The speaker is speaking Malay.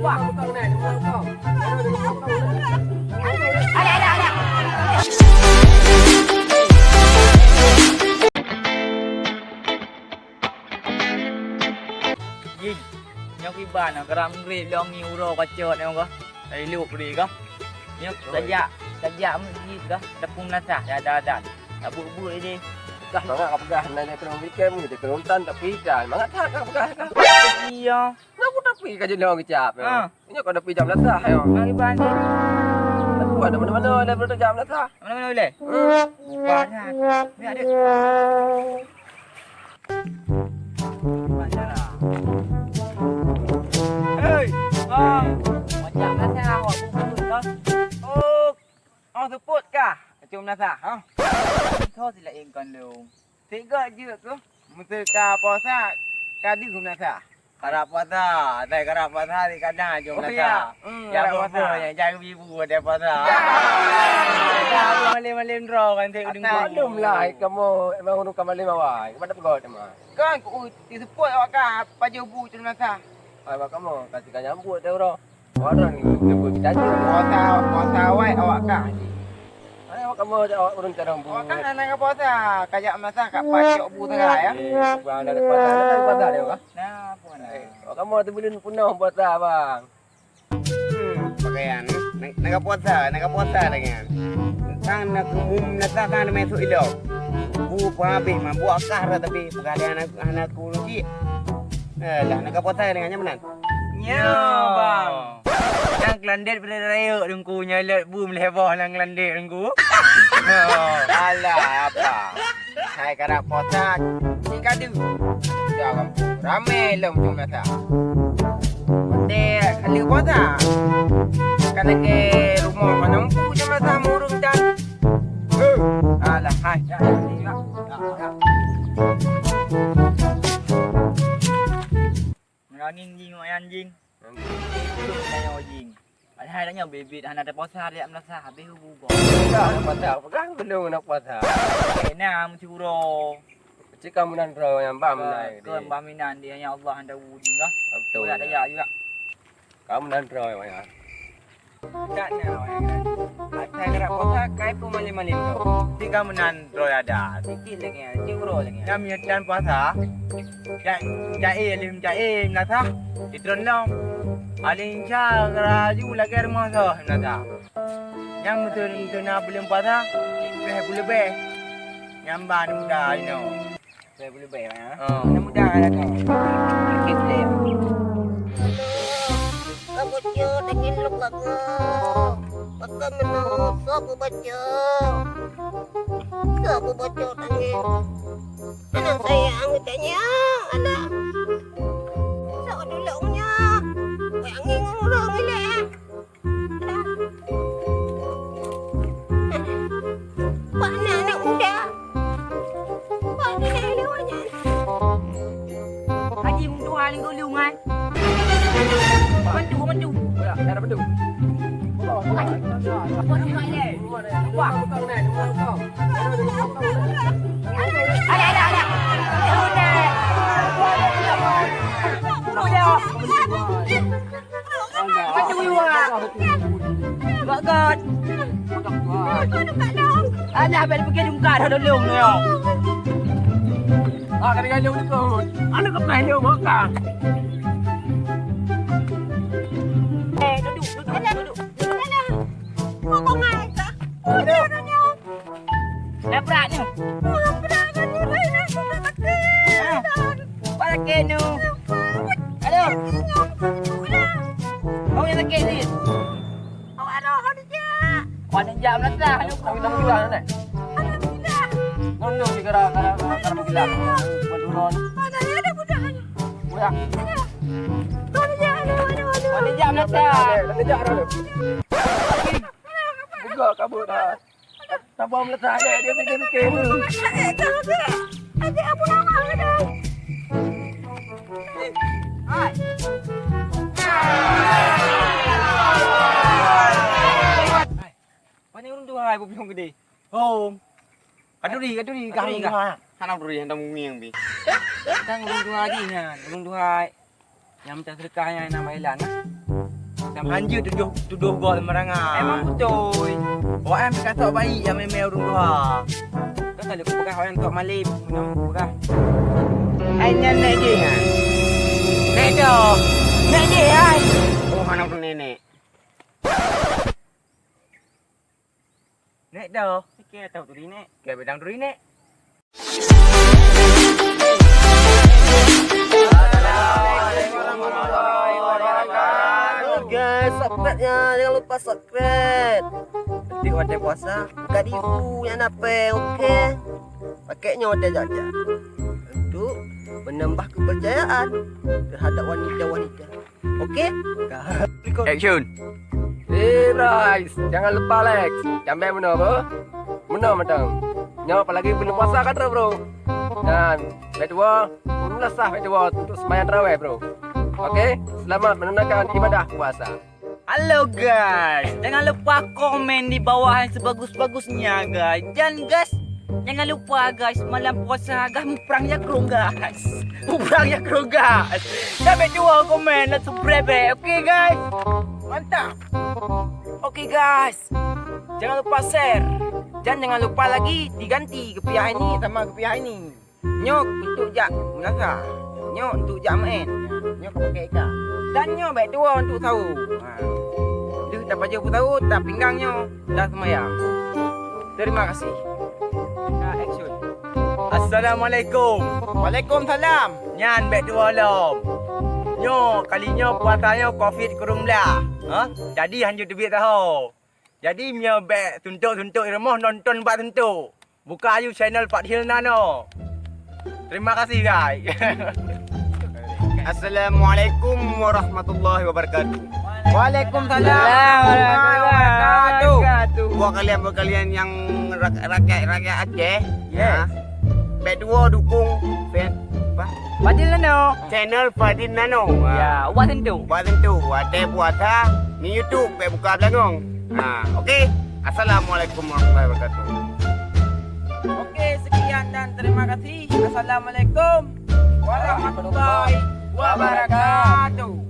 Wah, ada. Gì? Nhau cái bàn là cái răng rì long nhiều đồ có chợt em có? Đây luộc gì có? Nhớ đã dạ một gì có? Đã cùng là xả đã bụi đi. Mga kapagahan na ito ng weekend, hindi ko nuntan, tapi ka. Mga kapagahan ka. Iya. Naku, tapi ka dyan lang ang Ah. Ini ko napi jam lasa. Mga iban din. Aku ada mana-mana, ada berapa jam lasa. Mana boleh? Banyak. Ni ada. Banyak lah. Hey, bang. Macam mana awak buat kau? Oh, awak support kah? Cuma nasa, ha? Thôi thì lại còn luôn. Thế gọi chưa cơ? Một từ cà puasa, cà đi cùng nasa. Karap puasa, tay karap puasa di kadang jom Oh, nasa. iya. Ya Karap puasa, puasa. yang jaga ibu dia puasa. Ya, malim-malim draw kan tengok Ada belum lah, kamu emang urung kamali mawai. Kepada pegawai tema. Kan ku di support awak kah? Paju bu cuma nasa. Ay, baka kamu kasih ka nyambut dah bro. Orang ni jemput kita aja. Puasa awak awak kah? Ay, baka kamu awak urung cara nyambut. Awak kan anak ke puasa, kajak nasa kat pacok bu tengah ya. Bang, ada puasa dia kah? Nah, puan. Oh, kamu tu belum punah puasa bang. Pakaian, naga puasa dengan. Tang nak umum nasa kan masuk ilok. Bu pabik mah bu akar tapi pegalian anakku lagi. Lah naga puasa dengan nyaman. Nya, bang. Yang kelandet pada raya dengku nyalat boom lewah nang kelandet dengku. Alah apa? Hai karap puasa, Si kadu. jangan ramai lom jom nasa. Dek, kali puasa. Kan ke rumah kanang pu cuma sama urung dan. Alah, hai. Ya, ya. Nganing jing anjing. Kayo jing. Hai dah bebit hana ada puasa dia merasa habis bubo. Nak puasa, pegang belum nak puasa. Kena mencuro. Cik kamu nan bro yang bam naik. Kan baminan dia ya Allah anda wujud kah? Betul. Ada ya juga. Kamu nan bro ya. Tak nak. Saya kira puasa kai pun malim-malim kau. Tiga menan roy ada. Sikit lagi, curo lagi. Yang dan puasa. Jai nasa. Ditronong. Alin siya raju lagi rumah sah nasa. Yang betul nak belum puasa. Boleh be. Yang ban muda you know. Saya boleh bayar ya. Mana muda ada kau. Sikit dia. Kamu cio dengan lu kamu. Maka menurut aku baca. Aku baca dengan. Anak sayang tanya ada. Sao dulungnya. Yang ingin orang ini. Mana anak muda? Mana anak lewatnya? Haji untuk hal yang dulu ngai. Mandu. Ya, ada betul. Wah. Ada. Mandu juga. Bagat. Ada apa pergi jumpa dah dulu ni. Ah, kan kali ni kau. Anak kau kali ni makan. Ngomong aja. Udah nanya. Dapat ni. Berapa nilai nasi makan? Pada kenu. Aduh. Oh yang sakit ni. Awak ada kerja. Pada jam lah dah. Kami nak gila ni. Alhamdulillah. Ngono di kara gila. Menurun. Mana ada budaya. Buya. Kerja aduh. Pada jam lah dah. Nanti jar ada. Buka kabut dah. Tabam letak dia fikir. Ada apa nama ada? Hai. Mana urung tu hai bukan gede. Home. Kaduri Kaduri kah? Hanap duri hendak mungiang bi. Tang urung tu lagi kan. Urung tu hai. Yang macam sedekah yang nama Elan. Sam hanja tuduh gol merangan. Emang betul. Awak yang kata baik yang memang urung doa. Kau tak boleh pegang orang tua malib. Minum pegang. Hanya naik je kan? Naik dah. Naik je ai. Oh, anak nenek. Naik dah. Fikir tahu tu naik. Kayak bedang duri nek. Guys, subscribe-nya. Jangan lupa subscribe. Nanti wadah puasa, buka diu yang apa, okey? Pakainya wadah jaja. Untuk menambah kepercayaan terhadap wanita-wanita. Okey? Action. Guys, jangan lupa like. Sampai benar bro. Benar matang. Nyawa apalagi belum puasa kan bro. Dan kedua, mulai sah kedua untuk sembahyang tarawih bro. Okey, selamat menunaikan ibadah puasa. Halo guys, jangan lupa komen di bawah yang sebagus-bagusnya guys. Dan guys, jangan lupa guys, malam puasa guys perang yakrung guys. Perang yakrung guys. Sampai dua komen dan subscribe. Okey guys. Mantap. Okey guys. Jangan lupa share. Dan jangan lupa lagi diganti ke pihak ini sama ke pihak ini. Nyok untuk jak menasa. Nyok untuk jak main. Nyok pakai ikan. Dan nyok baik dua untuk sahur. Dia tak baju pun tahu, tak pinggangnya dah semayang. Terima kasih. Action. Assalamualaikum. Waalaikumsalam. Nyan baik dua lom. Nyo kalinya puasanya Covid kurung belah. Ha? Jadi hanya duit tahu. Jadi mia baik tuntuk-tuntuk di rumah nonton buat tuntuk. Buka ayu channel Pak Hil Nano. Terima kasih guys. Assalamualaikum warahmatullahi wabarakatuh. Waalaikumsalam warahmatullahi wabarakatuh. Buat kalian yang rakyat Aceh, Yes. baik dua dukung Fadil Nano. channel Fadil Nano. Ya, buat tentu. Buat tentu ada puasa ni YouTube baik buka belakang. Okey. Assalamualaikum warahmatullahi wabarakatuh. Okey, sekian dan terima kasih. Assalamualaikum warahmatullahi wabarakatuh.